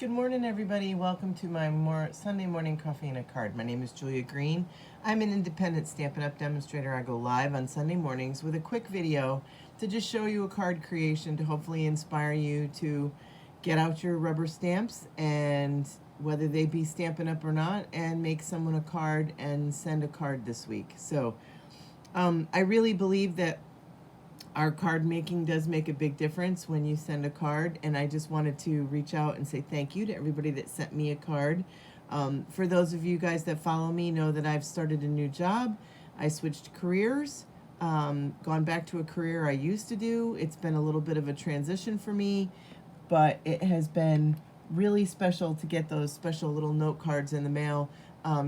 Good morning, everybody. Welcome to my Sunday morning coffee and a card. My name is Julia Green. I'm an independent Stampin' Up! Demonstrator. I go live on Sunday mornings with a quick video to just show you a card creation to hopefully inspire you to get out your rubber stamps, and whether they be Stampin' Up! Or not, and make someone a card and send a card this week. So I really believe that our card making does make a big difference when you send a card, and I just wanted to reach out and say thank you to everybody that sent me a card. For those of you guys that follow me know that I've started a new job. I switched careers, gone back to a career I used to do. It's been a little bit of a transition for me, but it has been really special to get those special little note cards in the mail,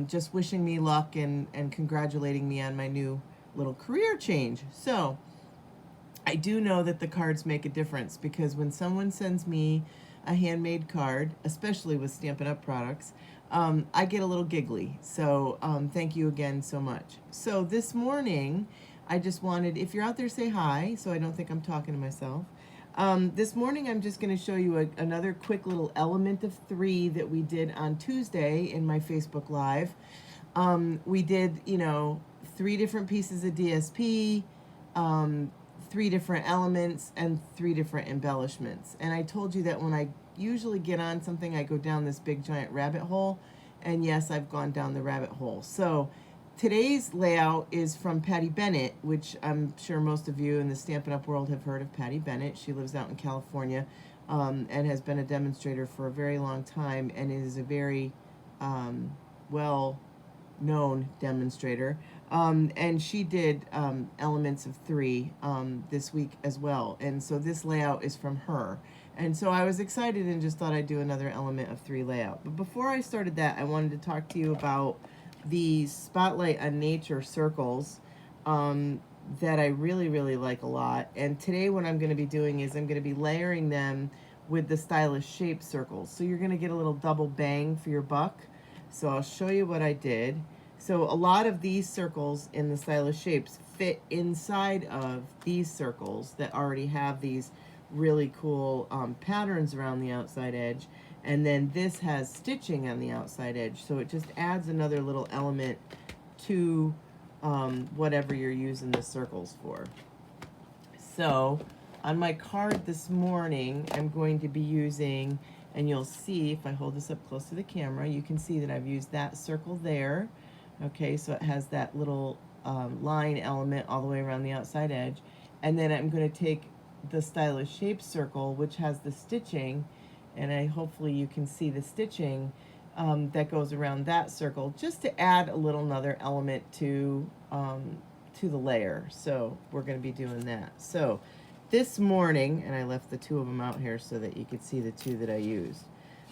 just wishing me luck and congratulating me on my new little career change. So I do know that the cards make a difference, because when someone sends me a handmade card, especially with Stampin' Up! Products, I get a little giggly. So thank you again so much. So this morning, I just wanted, if you're out there, say hi, so I don't think I'm talking to myself. This morning, I'm just going to show you another quick little element of 3 that we did on Tuesday in my Facebook Live. We did, 3 different pieces of DSP, 3 different elements, and 3 different embellishments. And I told you that when I usually get on something, I go down this big giant rabbit hole. And yes, I've gone down the rabbit hole. So today's layout is from Patty Bennett, which I'm sure most of you in the Stampin' Up! World have heard of Patty Bennett. She lives out in California, and has been a demonstrator for a very long time, and is a very well-known demonstrator. And she did elements of 3 this week as well. And so this layout is from her. And so I was excited and just thought I'd do another element of 3 layout. But before I started that, I wanted to talk to you about the Spotlight on Nature circles that I really, really like a lot. And today what I'm going to be doing is I'm going to be layering them with the Stylish Shape circles. So you're going to get a little double bang for your buck. So I'll show you what I did. So a lot of these circles in the Stylish Shapes fit inside of these circles that already have these really cool patterns around the outside edge. And then this has stitching on the outside edge. So it just adds another little element to whatever you're using the circles for. So on my card this morning, I'm going to be using, and you'll see if I hold this up close to the camera, you can see that I've used that circle there. Okay, so it has that little line element all the way around the outside edge. And then I'm going to take the Stylish Shape circle, which has the stitching, and hopefully you can see the stitching that goes around that circle, just to add a little another element to the layer. So we're going to be doing that. So this morning, and I left the 2 of them out here so that you could see the 2 that I used.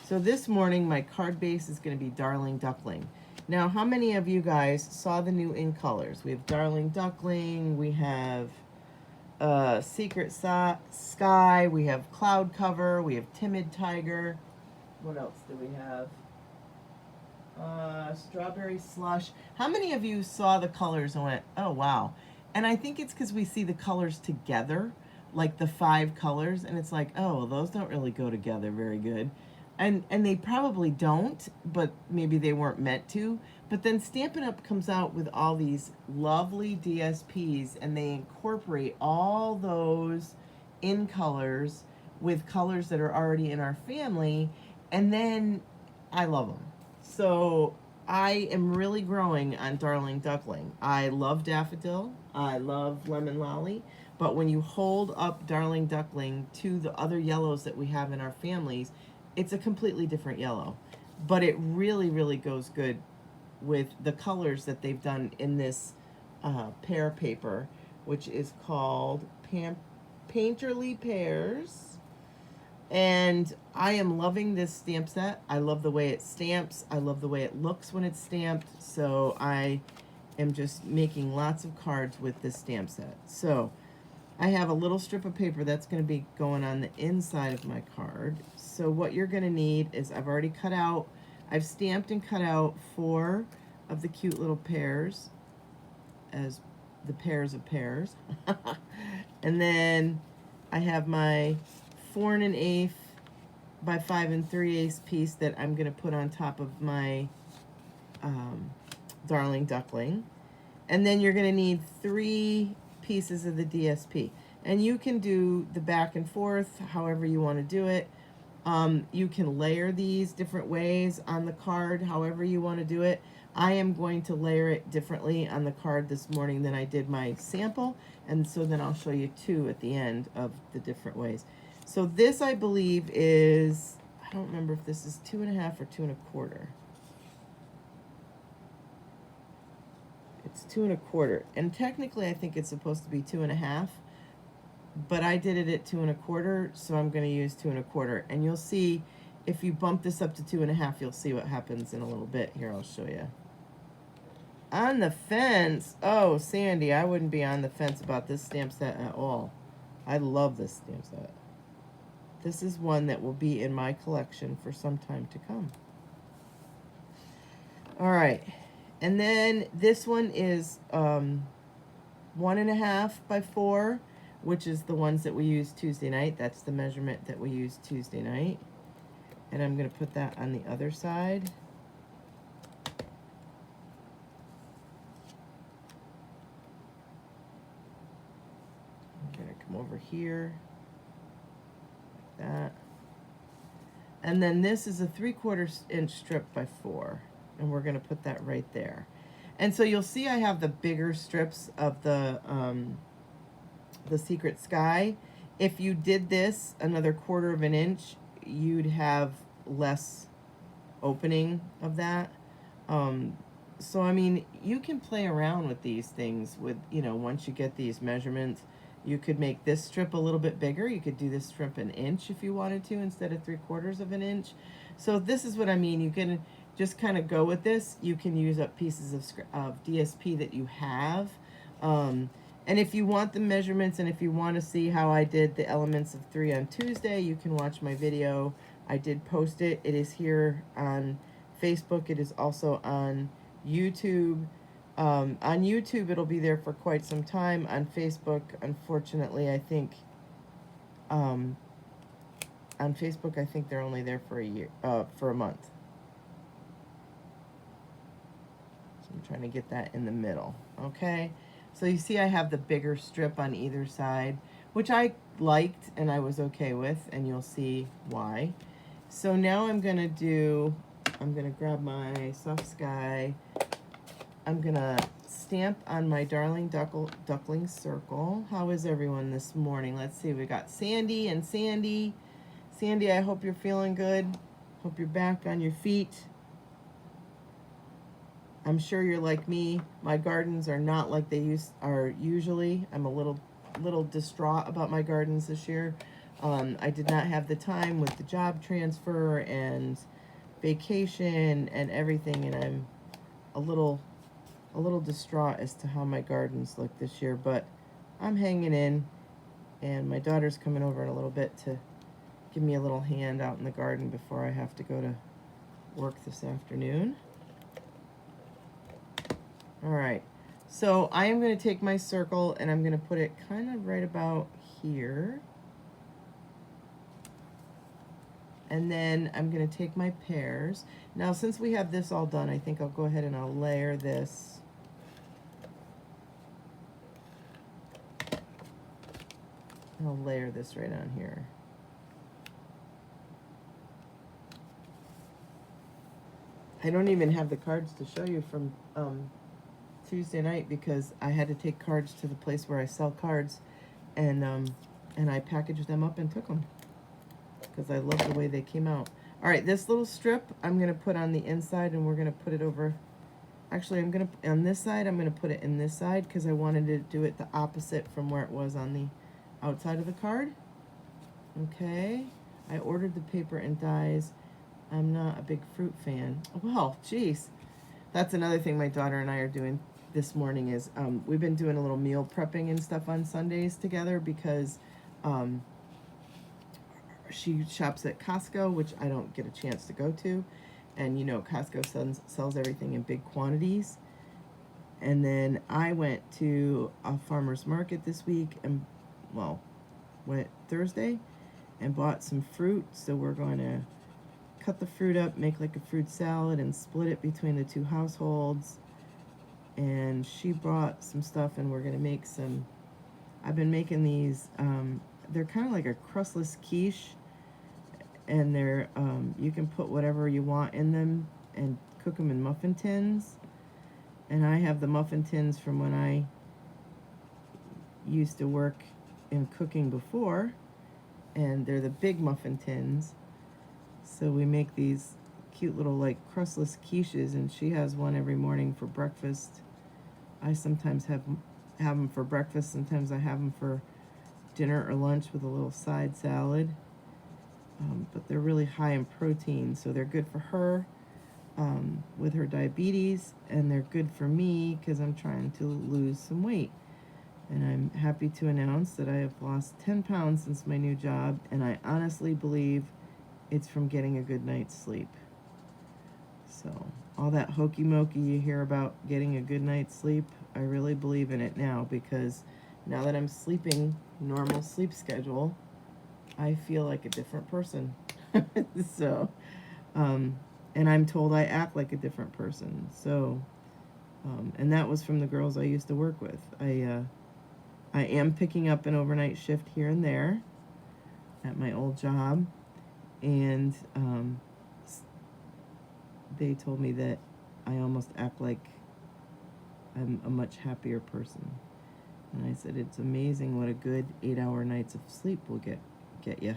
So this morning, my card base is going to be Darling Duckling. Now, how many of you guys saw the new in colors? We have Darling Duckling, we have Secret Sky, we have Cloud Cover, we have Timid Tiger. What else do we have? Strawberry Slush. How many of you saw the colors and went, oh, wow? And I think it's because we see the colors together, like the 5 colors, and it's like, oh, well, those don't really go together very good. And they probably don't, but maybe they weren't meant to. But then Stampin' Up! Comes out with all these lovely DSPs, and they incorporate all those in colors with colors that are already in our family, and then I love them. So I am really growing on Darling Duckling. I love Daffodil, I love Lemon Lolly, but when you hold up Darling Duckling to the other yellows that we have in our families, it's a completely different yellow, but it really, really goes good with the colors that they've done in this pear paper, which is called Painterly Pears. And I am loving this stamp set. I love the way it stamps. I love the way it looks when it's stamped. So I am just making lots of cards with this stamp set. So I have a little strip of paper that's going to be going on the inside of my card. So what you're going to need is, I've stamped and cut out 4 of the cute little pears as the pairs of pears. And then I have my 4 1/8 by 5 3/8 piece that I'm going to put on top of my darling duckling. And then you're going to need 3 pieces of the DSP. And you can do the back and forth however you want to do it. You can layer these different ways on the card however you want to do it. I am going to layer it differently on the card this morning than I did my sample, and so then I'll show you 2 at the end of the different ways. So this, I believe, is, I don't remember if this is 2.5 or 2 1/4. It's 2 1/4, and technically I think it's supposed to be 2 1/2, but I did it at 2 1/4, so I'm going to use 2 1/4. And you'll see, if you bump this up to 2 1/2, you'll see what happens in a little bit. Here, I'll show you. On the fence. Oh, Sandy, I wouldn't be on the fence about this stamp set at all. I love this stamp set. This is one that will be in my collection for some time to come. All right. And then this one is 1.5 by 4, which is the ones that we used Tuesday night. That's the measurement that we used Tuesday night. And I'm going to put that on the other side. I'm going to come over here, like that. And then this is a 3/4 inch strip by 4. And we're going to put that right there. And so you'll see I have the bigger strips of the Secret Sky. If you did this another 1/4 inch, you'd have less opening of that. So, I mean, you can play around with these things with, you know, once you get these measurements. You could make this strip a little bit bigger. You could do this strip 1 inch if you wanted to instead of 3/4 inch. So this is what I mean. You can just kind of go with this. You can use up pieces of DSP that you have. And if you want the measurements and if you want to see how I did the elements of 3 on Tuesday, you can watch my video. I did post it. It is here on Facebook. It is also on YouTube. On YouTube, it'll be there for quite some time. On Facebook, unfortunately, I think on Facebook, I think they're only there for a month. So I'm trying to get that in the middle. Okay, so you see I have the bigger strip on either side, which I liked and I was okay with, and you'll see why. So now I'm gonna grab my Soft Sky. I'm gonna stamp on my darling duckling circle. How is everyone this morning? Let's see, we got Sandy and Sandy. Sandy, I hope you're feeling good. Hope you're back on your feet. I'm sure you're like me. My gardens are not like they are usually. I'm a little distraught about my gardens this year. I did not have the time with the job transfer and vacation and everything, and I'm a little distraught as to how my gardens look this year, but I'm hanging in, and my daughter's coming over in a little bit to give me a little hand out in the garden before I have to go to work this afternoon. All right, so I am going to take my circle and I'm going to put it kind of right about here. And then I'm going to take my pears. Now, since we have this all done, I think I'll go ahead and I'll layer this. I'll layer this right on here. I don't even have the cards to show you from Tuesday night because I had to take cards to the place where I sell cards, and I packaged them up and took them because I love the way they came out. All right, this little strip I'm going to put on the inside, and we're going to put it over. Actually, on this side, I'm going to put it in this side because I wanted to do it the opposite from where it was on the outside of the card. Okay, I ordered the paper and dies. I'm not a big fruit fan. Well, geez, that's another thing my daughter and I are doing this morning is we've been doing a little meal prepping and stuff on Sundays together because she shops at Costco, which I don't get a chance to go to. And you know, Costco sells everything in big quantities. And then I went to a farmer's market this week, and well, went Thursday, and bought some fruit, so we're going to cut the fruit up, make like a fruit salad, and split it between the two households. And she brought some stuff, and we're going to make some, I've been making these, they're kind of like a crustless quiche, and they're, you can put whatever you want in them and cook them in muffin tins. And I have the muffin tins from when I used to work in cooking before, and they're the big muffin tins. So we make these cute little like crustless quiches, and she has one every morning for breakfast. I sometimes have them for breakfast, sometimes I have them for dinner or lunch with a little side salad. But they're really high in protein, so they're good for her with her diabetes, and they're good for me because I'm trying to lose some weight. And I'm happy to announce that I have lost 10 pounds since my new job, and I honestly believe it's from getting a good night's sleep. So all that hokey mokey you hear about getting a good night's sleep, I really believe in it now, because now that I'm sleeping normal sleep schedule, I feel like a different person. So, and I'm told I act like a different person. So, and that was from the girls I used to work with. I am picking up an overnight shift here and there at my old job, and they told me that I almost act like I'm a much happier person. And I said, it's amazing what a good 8-hour nights of sleep will get you.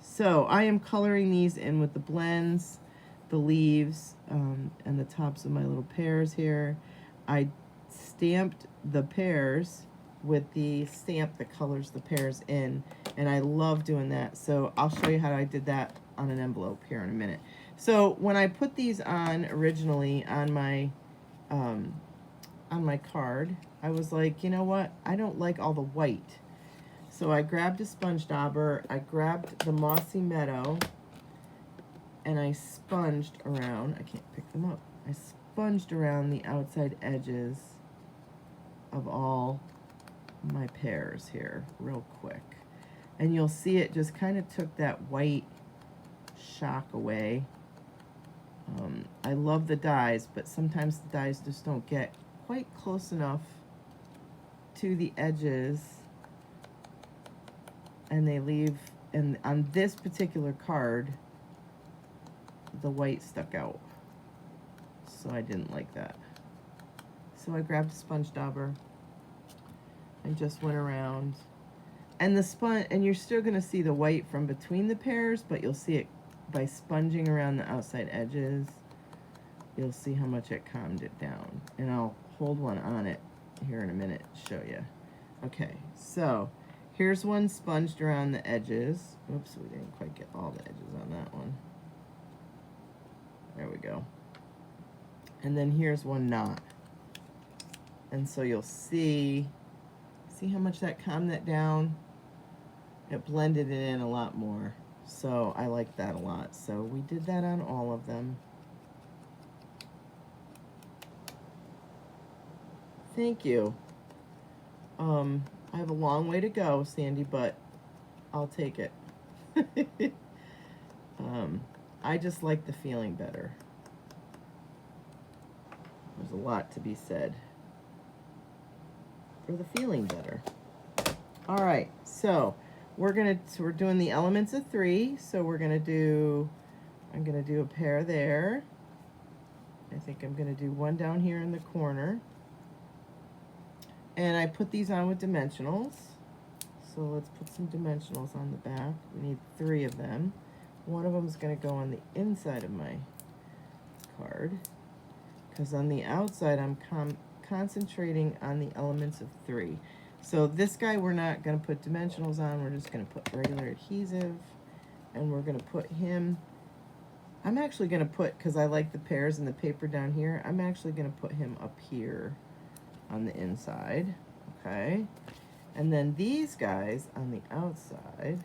So I am coloring these in with the blends, the leaves, and the tops of my little pears here. I stamped the pears with the stamp that colors the pears in, and I love doing that. So I'll show you how I did that on an envelope here in a minute. So when I put these on originally on my card, I was like, you know what? I don't like all the white. So I grabbed a sponge dauber, I grabbed the Mossy Meadow, and I sponged around, I can't pick them up, I sponged around the outside edges of all my pears here real quick. And you'll see it just kind of took that white shock away. I love the dyes, but sometimes the dyes just don't get quite close enough to the edges, and they leave, and on this particular card the white stuck out, so I didn't like that. So I grabbed a sponge dauber and just went around, and the sponge, and you're still going to see the white from between the pears, but you'll see it by sponging around the outside edges. You'll see how much it calmed it down, and I'll hold one on it here in a minute to show you. Okay, so here's one sponged around the edges. Oops, we didn't quite get all the edges on that one. There we go. And then here's one not. And so you'll see how much that calmed that down? It blended it in a lot more. So I like that a lot. So we did that on all of them. Thank you. I have a long way to go, Sandy, but I'll take it. I just like the feeling better. There's a lot to be said for the feeling better. All right, so we're doing the elements of 3. So I'm gonna do a pair there. I think I'm gonna do one down here in the corner. And I put these on with dimensionals. So let's put some dimensionals on the back. We need 3 of them. One of them is going to go on the inside of my card, because on the outside I'm concentrating on the elements of 3. So this guy we're not going to put dimensionals on. We're just going to put regular adhesive, and we're going to put him, I'm actually going to put, because I like the pears and the paper down here, I'm actually going to put him up here on the inside, okay? And then these guys on the outside,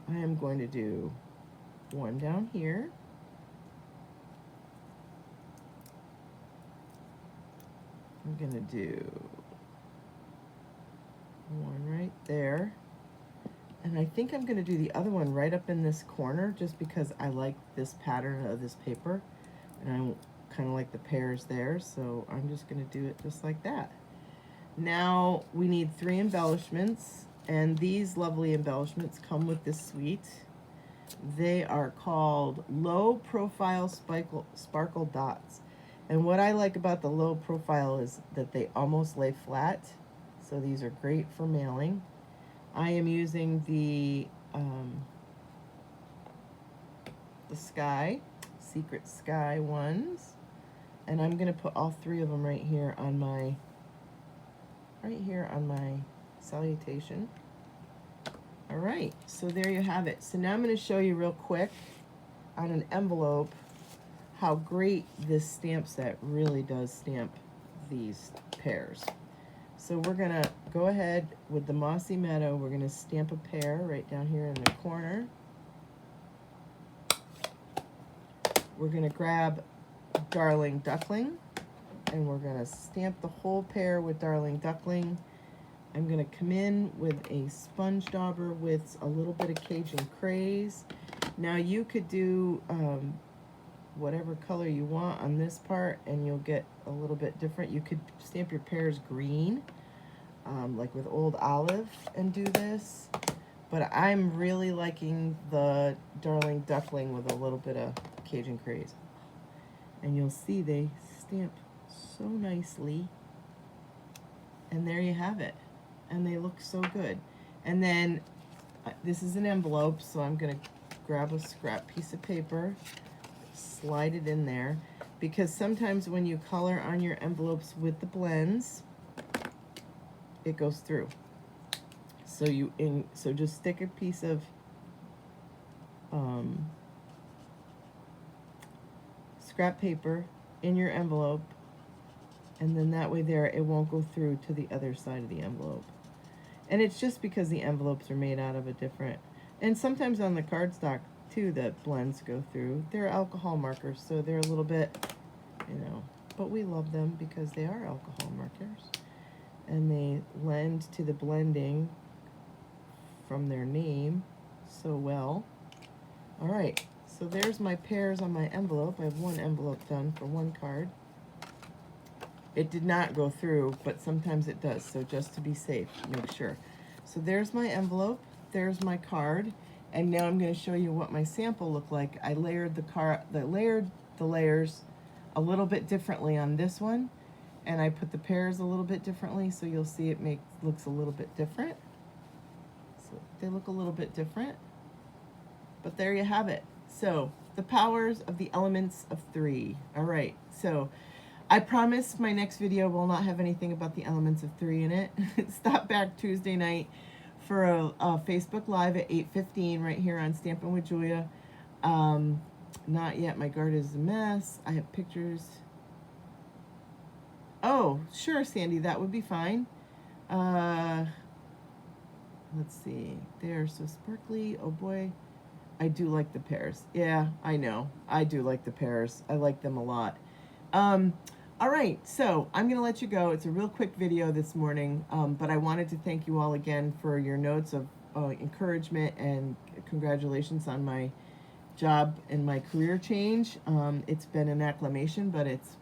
I am going to do one down here. I'm gonna do one right there. And I think I'm going to do the other one right up in this corner just because I like this pattern of this paper. And I kind of like the pears there, so I'm just going to do it just like that. Now we need 3 embellishments, and these lovely embellishments come with this suite. They are called Low Profile Sparkle Dots. And what I like about the low profile is that they almost lay flat, so these are great for mailing. I am using the Secret Sky ones, and I'm going to put all 3 of them right here on my salutation. All right, so there you have it. So now I'm going to show you real quick on an envelope how great this stamp set really does stamp these pears. So we're going to go ahead with the Mossy Meadow. We're going to stamp a pear right down here in the corner. We're going to grab Darling Duckling, and we're going to stamp the whole pear with Darling Duckling. I'm going to come in with a sponge dauber with a little bit of Cajun Craze. Now you could do whatever color you want on this part, and you'll get a little bit different. You could stamp your pears green, like with Old Olive, and do this. But I'm really liking the Darling Duckling with a little bit of Cajun Craze. And you'll see they stamp so nicely. And there you have it. And they look so good. And then this is an envelope, so I'm going to grab a scrap piece of paper, slide it in there, because sometimes when you color on your envelopes with the blends, it goes through. So just stick a piece of scrap paper in your envelope, and then that way there it won't go through to the other side of the envelope. And it's just because the envelopes are made out of a different, and sometimes on the cardstock too that blends go through. They're alcohol markers, so they're a little bit, but we love them because they are alcohol markers and they lend to the blending from their name so well. All right, so there's my pears on my envelope. I have 1 envelope done for 1 card. It did not go through, but sometimes it does, so just to be safe, make sure. So there's my envelope, there's my card, and now I'm going to show you what my sample looked like. I layered the layers a little bit differently on this one, and I put the pears a little bit differently, so you'll see it looks a little bit different. So they look a little bit different, but there you have it. So the powers of the elements of 3. All right, so I promise my next video will not have anything about the elements of 3 in it. Stop back Tuesday night for a Facebook Live at 8:15 right here on Stampin' with Julia. Not yet, my garden is a mess. I have pictures. Oh, sure, Sandy, that would be fine. Let's see, they're so sparkly. Oh boy, I do like the pears. Yeah, I know, I do like the pears. I like them a lot. All right, so I'm going to let you go. It's a real quick video this morning, but I wanted to thank you all again for your notes of encouragement and congratulations on my job and my career change. It's been an acclamation, but it's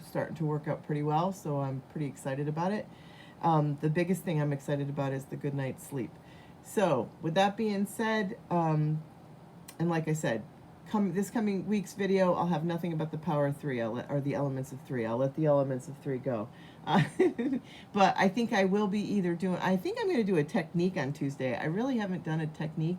starting to work out pretty well, so I'm pretty excited about it. The biggest thing I'm excited about is the good night's sleep. So with that being said, and like I said, this coming week's video, I'll have nothing about the power of 3, or the elements of 3. I'll let the elements of 3 go. But I think I will be I think I'm going to do a technique on Tuesday. I really haven't done a technique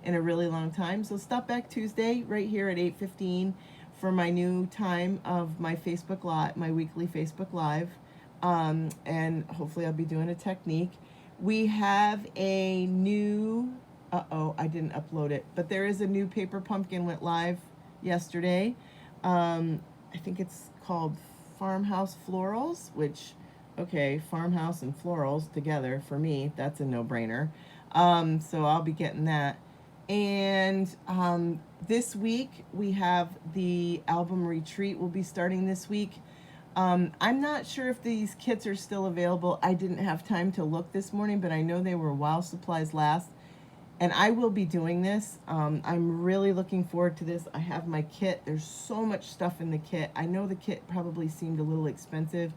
in a really long time. So stop back Tuesday right here at 8:15 for my new time of my Facebook Live, my weekly Facebook Live. And hopefully I'll be doing a technique. We have a new... I didn't upload it, but there is a new paper pumpkin went live yesterday. I think it's called Farmhouse Florals, which, okay, farmhouse and florals together, for me, that's a no-brainer. So I'll be getting that. And this week, we have the album retreat will be starting this week. I'm not sure if these kits are still available. I didn't have time to look this morning, but I know they were while supplies last. And I will be doing this. I'm really looking forward to this. I have my kit. There's so much stuff in the kit. I know the kit probably seemed a little expensive,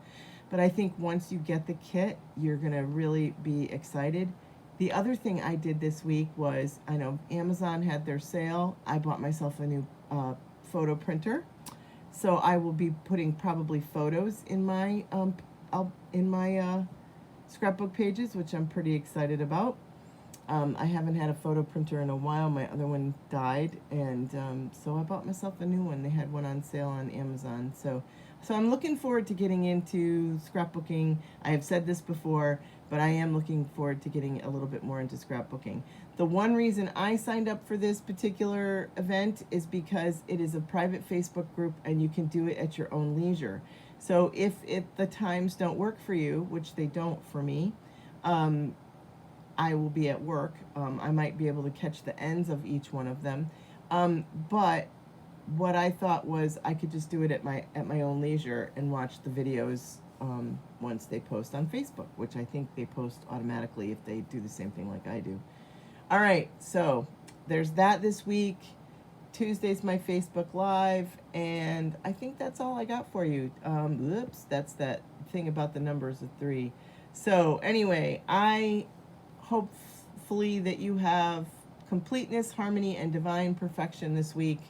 but I think once you get the kit, you're going to really be excited. The other thing I did this week was, I know Amazon had their sale. I bought myself a new photo printer. So I will be putting probably photos in my scrapbook pages, which I'm pretty excited about. I haven't had a photo printer in a while. My other one died, and so I bought myself a new one. They had one on sale on Amazon. So I'm looking forward to getting into scrapbooking. I have said this before, but I am looking forward to getting a little bit more into scrapbooking. The one reason I signed up for this particular event is because it is a private Facebook group, and you can do it at your own leisure. So if the times don't work for you, which they don't for me, I will be at work. I might be able to catch the ends of each one of them. But what I thought was I could just do it at my own leisure and watch the videos once they post on Facebook, which I think they post automatically if they do the same thing like I do. All right, so there's that this week. Tuesday's my Facebook Live, and I think that's all I got for you. Oops, that's that thing about the numbers of 3. So anyway, I hopefully that you have completeness, harmony, and divine perfection this week.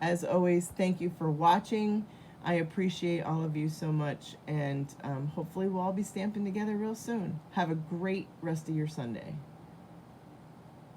As always, thank you for watching. I appreciate all of you so much, and hopefully we'll all be stamping together real soon. Have a great rest of your Sunday.